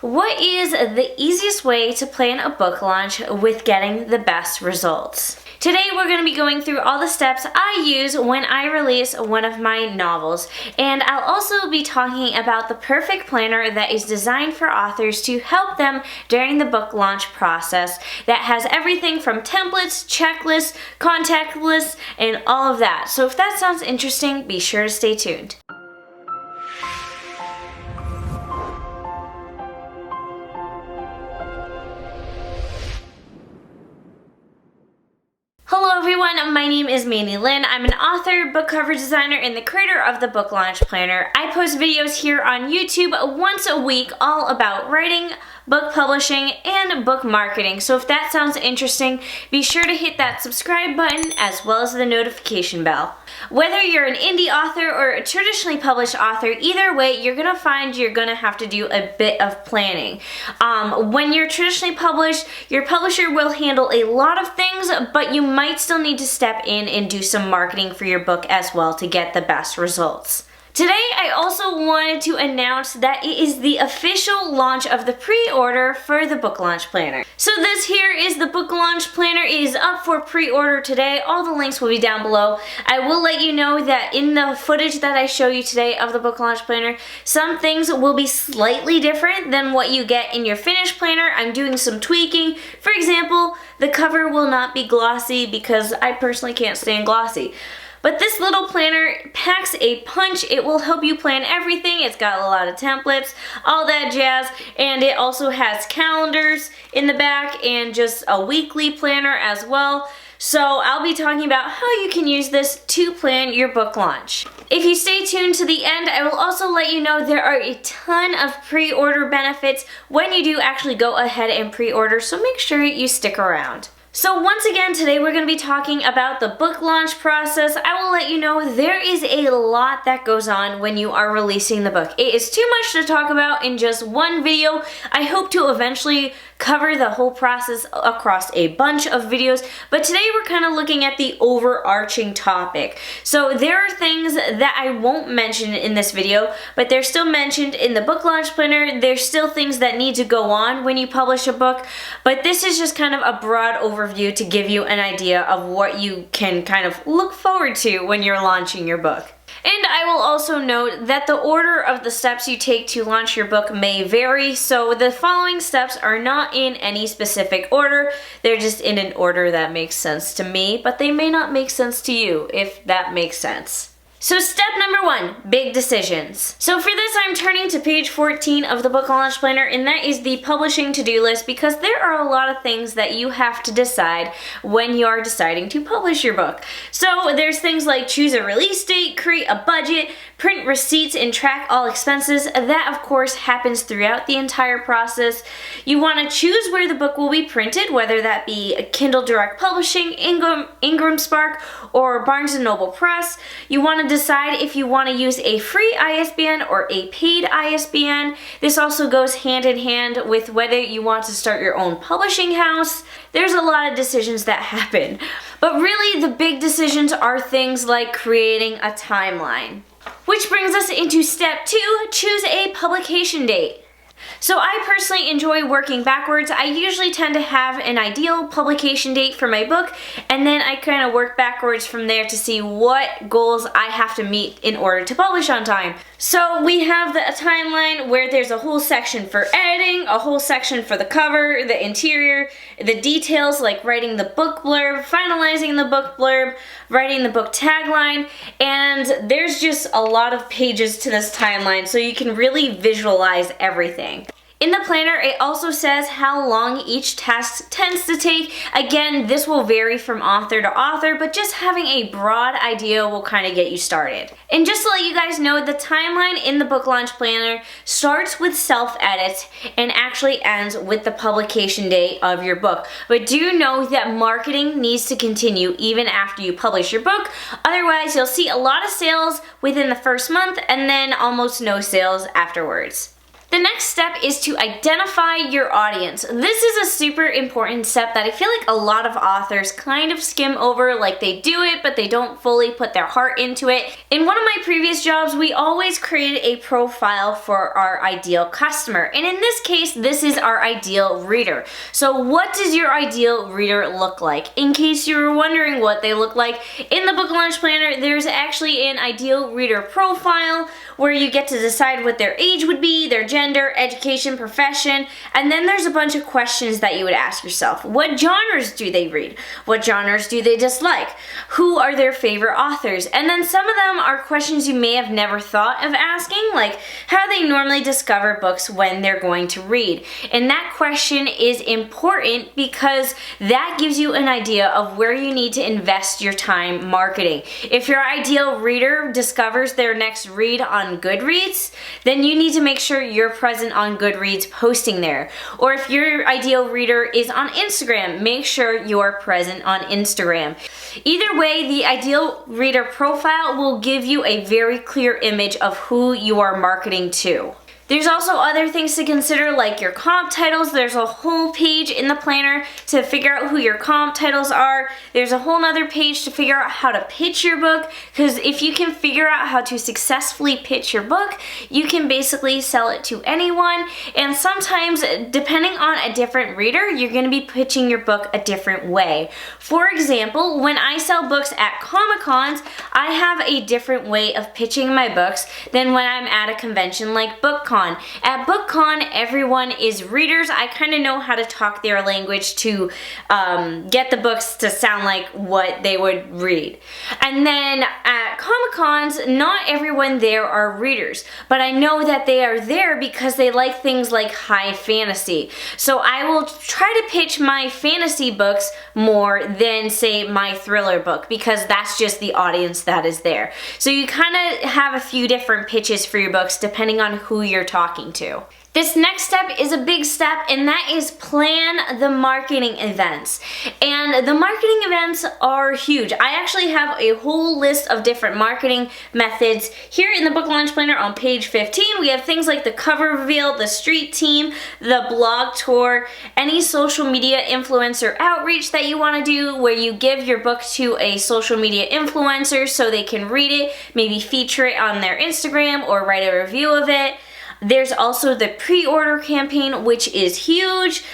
What is the easiest way to plan a book launch with getting the best results? Today we're going to be going through all the steps I use when I release one of my novels, and I'll also be talking about the perfect planner that is designed for authors to help them during the book launch process that has everything from templates, checklists, contact lists, and all of that. So if that sounds interesting, be sure to stay tuned. Hello everyone, my name is Lynn. I'm an author, book cover designer, and the creator of the Book Launch Planner. I post videos here on YouTube once a week all about writing, book publishing, and book marketing. So if that sounds interesting, be sure to hit that subscribe button as well as the notification bell. Whether you're an indie author or a traditionally published author, either way, you're gonna find you're gonna have to do a bit of planning. When you're traditionally published, your publisher will handle a lot of things, but you might still need to step in and do some marketing for your book as well to get the best results. Today, I also wanted to announce that it is the official launch of the pre-order for the Book Launch Planner. So this here is the Book Launch Planner. It is up for pre-order today. All the links will be down below. I will let you know that in the footage that I show you today of the Book Launch Planner, some things will be slightly different than what you get in your finished planner. I'm doing some tweaking. For example, the cover will not be glossy because I personally can't stand glossy. But this little planner packs a punch. It will help you plan everything. It's got a lot of templates, all that jazz, and it also has calendars in the back and just a weekly planner as well. So I'll be talking about how you can use this to plan your book launch. If you stay tuned to the end, I will also let you know there are a ton of pre-order benefits when you do actually go ahead and pre-order, so make sure you stick around. So once again, today we're going to be talking about the book launch process. I will let you know there is a lot that goes on when you are releasing the book. It is too much to talk about in just one video. I hope to eventually cover the whole process across a bunch of videos, but today we're kind of looking at the overarching topic. So there are things that I won't mention in this video, but they're still mentioned in the Book Launch Planner. There's still things that need to go on when you publish a book, but this is just kind of a broad overview to give you an idea of what you can kind of look forward to when you're launching your book. And I will also note that the order of the steps you take to launch your book may vary, so the following steps are not in any specific order. They're just in an order that makes sense to me, but they may not make sense to you, if that makes sense. So step number 1, big decisions. So for this, I'm turning to page 14 of the Book Launch Planner, and that is the publishing to-do list, because there are a lot of things that you have to decide when you are deciding to publish your book. So there's things like choose a release date, create a budget, print receipts, and track all expenses. That, of course, happens throughout the entire process. You want to choose where the book will be printed, whether that be Kindle Direct Publishing, Ingram Spark, or Barnes & Noble Press. You want to decide if you want to use a free ISBN or a paid ISBN. This also goes hand in hand with whether you want to start your own publishing house. There's a lot of decisions that happen. But really, the big decisions are things like creating a timeline. Which brings us into step 2, choose a publication date. So I personally enjoy working backwards. I usually tend to have an ideal publication date for my book, and then I kind of work backwards from there to see what goals I have to meet in order to publish on time. So we have a timeline where there's a whole section for editing, a whole section for the cover, the interior, the details like writing the book blurb, finalizing the book blurb, writing the book tagline, and there's just a lot of pages to this timeline, so you can really visualize everything. In the planner, it also says how long each task tends to take. Again, this will vary from author to author, but just having a broad idea will kind of get you started. And just to let you guys know, the timeline in the Book Launch Planner starts with self-edits and actually ends with the publication date of your book. But do know that marketing needs to continue even after you publish your book. Otherwise, you'll see a lot of sales within the first month and then almost no sales afterwards. The next step is to identify your audience. This is a super important step that I feel like a lot of authors kind of skim over, like they do it, but they don't fully put their heart into it. In one of my previous jobs, we always created a profile for our ideal customer. And in this case, this is our ideal reader. So what does your ideal reader look like? In case you were wondering what they look like, in the book launch planner, there's actually an ideal reader profile where you get to decide what their age would be, their gender, education, profession, and then there's a bunch of questions that you would ask yourself. What genres do they read? What genres do they dislike? Who are their favorite authors? And then some of them are questions you may have never thought of asking, like how they normally discover books when they're going to read. And that question is important because that gives you an idea of where you need to invest your time marketing. If your ideal reader discovers their next read on Goodreads, then you need to make sure you're present on Goodreads posting there. Or if your ideal reader is on Instagram, make sure you're present on Instagram. Either way, the ideal reader profile will give you a very clear image of who you are marketing to. There's also other things to consider, like your comp titles. There's a whole page in the planner to figure out who your comp titles are. There's a whole nother page to figure out how to pitch your book, because if you can figure out how to successfully pitch your book, you can basically sell it to anyone. And sometimes, depending on a different reader, you're going to be pitching your book a different way. For example, when I sell books at Comic-Cons, I have a different way of pitching my books than when I'm at a convention like BookCon. At BookCon, everyone is readers. I kind of know how to talk their language to get the books to sound like what they would read. And then at Comic-Cons, not everyone there are readers, but I know that they are there because they like things like high fantasy. So I will try to pitch my fantasy books more than, say, my thriller book, because that's just the audience that is there. So you kind of have a few different pitches for your books depending on who you're talking to. This next step is a big step, and that is plan the marketing events. And the marketing events are huge. I actually have a whole list of different marketing methods here in the book launch planner on page 15. We have things like the cover reveal, the street team, the blog tour, any social media influencer outreach that you want to do where you give your book to a social media influencer so they can read it, maybe feature it on their Instagram or write a review of it. There's also the pre-order campaign, which is huge.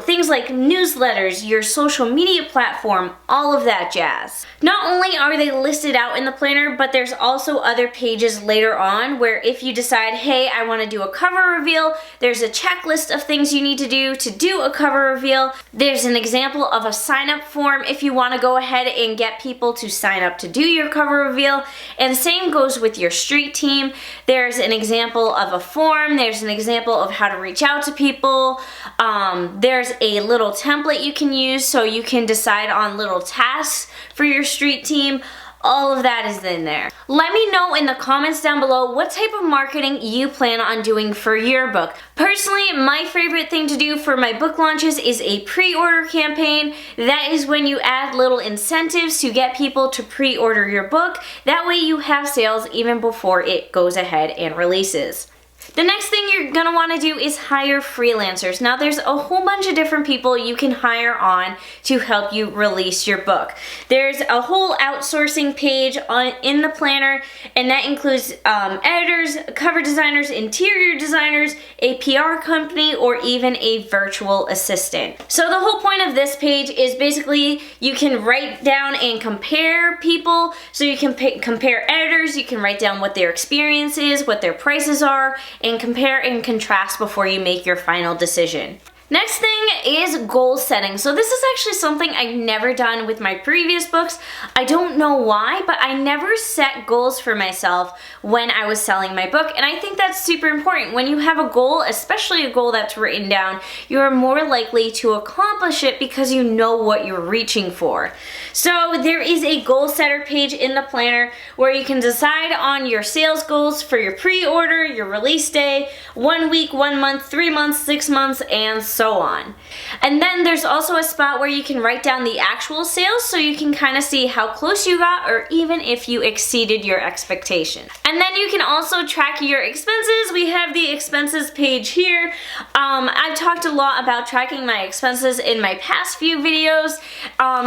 Things like newsletters, your social media platform, all of that jazz. Not only are they listed out in the planner, but there's also other pages later on where if you decide, hey, I want to do a cover reveal, there's a checklist of things you need to do a cover reveal. There's an example of a sign-up form if you want to go ahead and get people to sign up to do your cover reveal. And same goes with your street team. There's an example of a form, there's an example of how to reach out to people, there's a little template you can use so you can decide on little tasks for your street team. All of that is in there. Let me know in the comments down below what type of marketing you plan on doing for your book. Personally, my favorite thing to do for my book launches is a pre-order campaign. That is when you add little incentives to get people to pre-order your book. That way you have sales even before it goes ahead and releases. The next thing you're going to want to do is hire freelancers. Now there's a whole bunch of different people you can hire on to help you release your book. There's a whole outsourcing page in the planner, and that includes editors, cover designers, interior designers, a PR company, or even a virtual assistant. So the whole point of this page is basically you can write down and compare people. So you can compare editors, you can write down what their experience is, what their prices are, and compare and contrast before you make your final decision. Next thing is goal setting. So this is actually something I've never done with my previous books. I don't know why, but I never set goals for myself when I was selling my book, and I think that's super important. When you have a goal, especially a goal that's written down, you're more likely to accomplish it because you know what you're reaching for. So there is a goal setter page in the planner where you can decide on your sales goals for your pre-order, your release day, 1 week, 1 month, 3 months, 6 months, and so on. on. And then there's also a spot where you can write down the actual sales so you can kind of see how close you got or even if you exceeded your expectation. And then you can also track your expenses. We have the expenses page here. I've talked a lot about tracking my expenses in my past few videos.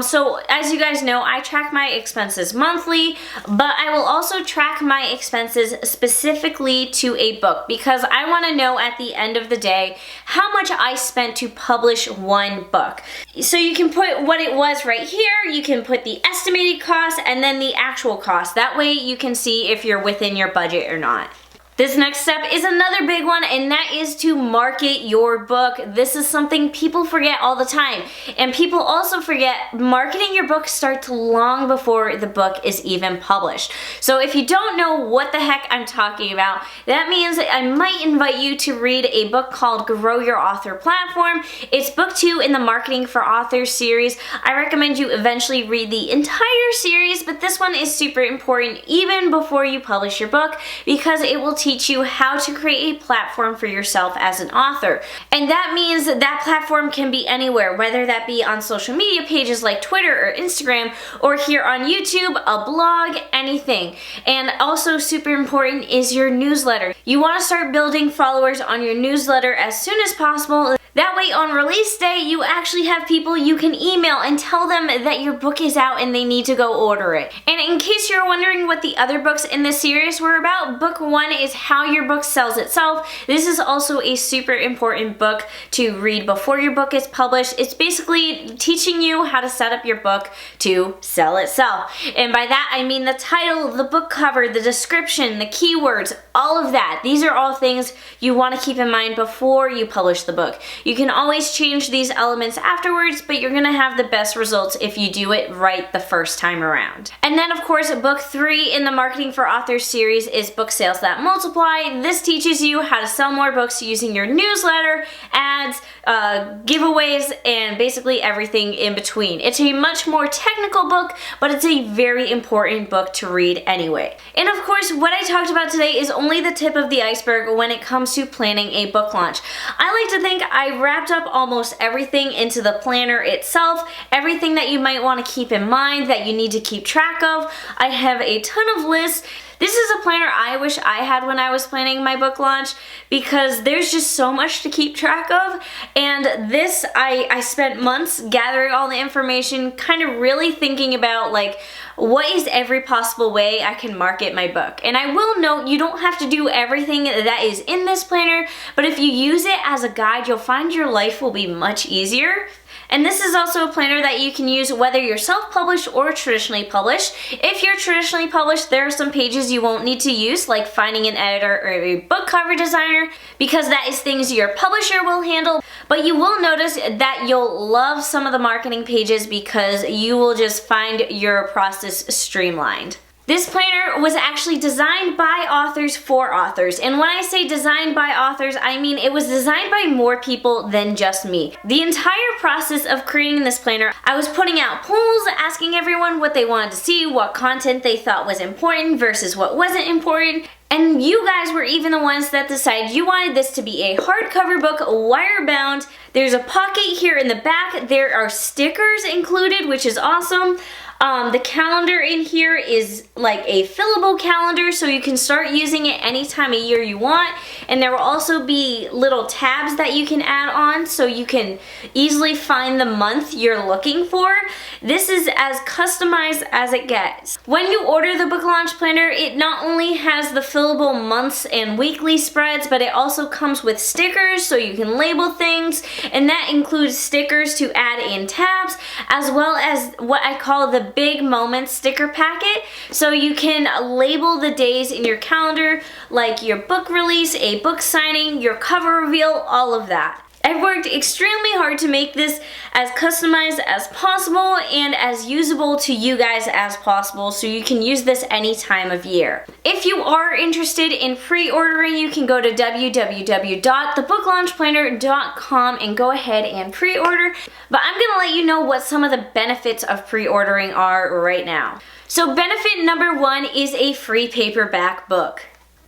So as you guys know, I track my expenses monthly, but I will also track my expenses specifically to a book because I want to know at the end of the day how much I spent to publish one book. So you can put what it was right here, you can put the estimated cost and then the actual cost. That way you can see if you're within your budget or not. This next step is another big one, and that is to market your book. This is something people forget all the time, and people also forget marketing your book starts long before the book is even published. So if you don't know what the heck I'm talking about, that means I might invite you to read a book called Grow Your Author Platform. It's book 2 in the Marketing for Authors series. I recommend you eventually read the entire series, but this one is super important even before you publish your book because it will teach you how to create a platform for yourself as an author. And that means that platform can be anywhere, whether that be on social media pages like Twitter or Instagram, or here on YouTube, a blog, anything. And also super important is your newsletter. You want to start building followers on your newsletter as soon as possible. That way on release day, you actually have people you can email and tell them that your book is out and they need to go order it. And in case you're wondering what the other books in this series were about, book 1 is how your book sells itself. This is also a super important book to read before your book is published. It's basically teaching you how to set up your book to sell itself. And by that, I mean the title, the book cover, the description, the keywords, all of that. These are all things you want to keep in mind before you publish the book. You can always change these elements afterwards, but you're gonna have the best results if you do it right the first time around. And then of course, book 3 in the Marketing for Authors series is Book Sales That Multiply. This teaches you how to sell more books using your newsletter, ads, giveaways, and basically everything in between. It's a much more technical book, but it's a very important book to read anyway. And of course, what I talked about today is only the tip of the iceberg when it comes to planning a book launch. I like to think I wrapped up almost everything into the planner itself, everything that you might want to keep in mind that you need to keep track of. I have a ton of lists. This is a planner I wish I had when I was planning my book launch because there's just so much to keep track of, and this I spent months gathering all the information, kind of really thinking about like what is every possible way I can market my book. And I will note you don't have to do everything that is in this planner, but if you use it as a guide, you'll find your life will be much easier. And this is also a planner that you can use whether you're self-published or traditionally published. If you're traditionally published, there are some pages you won't need to use, like finding an editor or a book cover designer, because that is things your publisher will handle. But you will notice that you'll love some of the marketing pages because you will just find your process streamlined. This planner was actually designed by authors for authors. And when I say designed by authors, I mean it was designed by more people than just me. The entire process of creating this planner, I was putting out polls, asking everyone what they wanted to see, what content they thought was important versus what wasn't important. And you guys were even the ones that decided you wanted this to be a hardcover book, wire bound. There's a pocket here in the back. There are stickers included, which is awesome. The calendar in here is like a fillable calendar, so you can start using it any time of year you want. And there will also be little tabs that you can add on so you can easily find the month you're looking for. This is as customized as it gets. When you order the book launch planner, it not only has the fillable months and weekly spreads, but it also comes with stickers so you can label things, and that includes stickers to add in tabs, as well as what I call the big moments sticker packet, so you can label the days in your calendar, like your book release, a book signing, your cover reveal, all of that. I've worked extremely hard to make this as customized as possible and as usable to you guys as possible, so you can use this any time of year. If you are interested in pre-ordering, you can go to www.thebooklaunchplanner.com and go ahead and pre-order. But I'm gonna let you know what some of the benefits of pre-ordering are right now. So benefit number 1 is a free paperback book.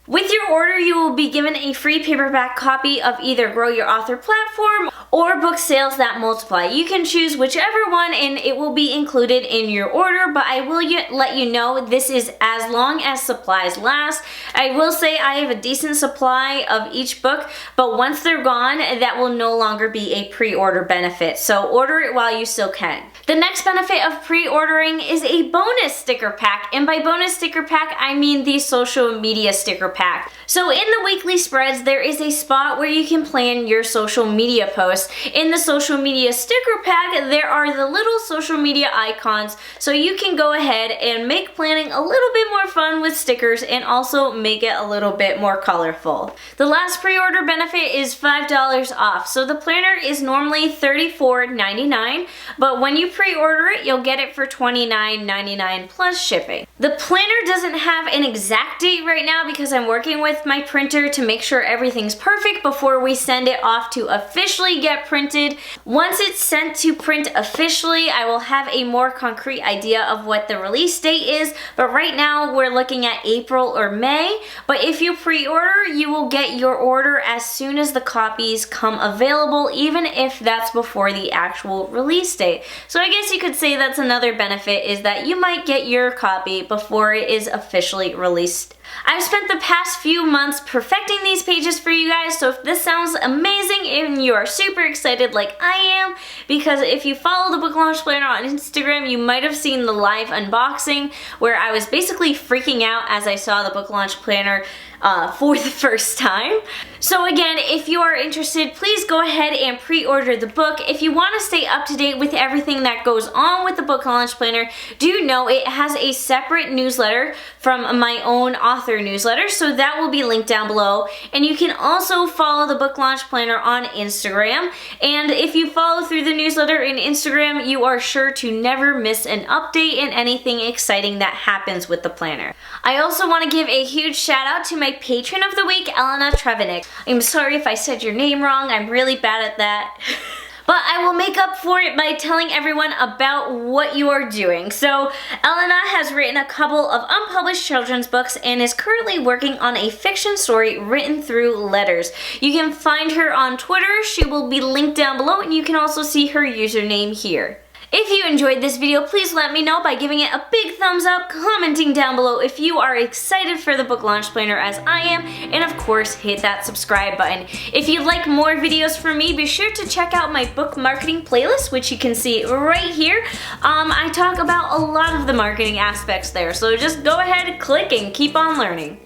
With your order, you will be given a free paperback copy of either Grow Your Author Platform or Book Sales That Multiply. You can choose whichever one and it will be included in your order, but I will let you know this is as long as supplies last. I will say I have a decent supply of each book, but once they're gone, that will no longer be a pre-order benefit. So order it while you still can. The next benefit of pre-ordering is a bonus sticker pack, and by bonus sticker pack, I mean the social media sticker pack. So in the weekly spreads, there is a spot where you can plan your social media posts. In the social media sticker pack, there are the little social media icons, so you can go ahead and make planning a little bit more fun with stickers and also make it a little bit more colorful. The last pre-order benefit is $5 off. So the planner is normally $34.99, but when you pre-order it, you'll get it for $29.99 plus shipping. The planner doesn't have an exact date right now because I'm working with my printer to make sure everything's perfect before we send it off to officially get printed. Once it's sent to print officially, I will have a more concrete idea of what the release date is, but right now we're looking at April or May. But if you pre-order, you will get your order as soon as the copies come available, even if that's before the actual release date. So I guess you could say that's another benefit, is that you might get your copy before it is officially released. I've spent the past few months perfecting these pages for you guys, so if this sounds amazing and you are super excited like I am, because if you follow the Book Launch Planner on Instagram, you might have seen the live unboxing where I was basically freaking out as I saw the Book Launch Planner for the first time. So again, if you are interested, please go ahead and pre-order the book. If you want to stay up to date with everything that goes on with the Book Launch Planner, do know it has a separate newsletter from my own author newsletter, so that will be linked down below. And you can also follow the Book Launch Planner on Instagram. And if you follow through the newsletter in Instagram, you are sure to never miss an update and anything exciting that happens with the planner. I also want to give a huge shout out to my patron of the week, Elena Trevenick. I'm sorry if I said your name wrong, I'm really bad at that. But I will make up for it by telling everyone about what you are doing. So Elena has written a couple of unpublished children's books and is currently working on a fiction story written through letters. You can find her on Twitter, she will be linked down below, and you can also see her username here. If you enjoyed this video, please let me know by giving it a big thumbs up, commenting down below if you are excited for the Book Launch Planner as I am, and of course hit that subscribe button. If you'd like more videos from me, be sure to check out my book marketing playlist, which you can see right here. I talk about a lot of the marketing aspects there, so just go ahead, click, and keep on learning.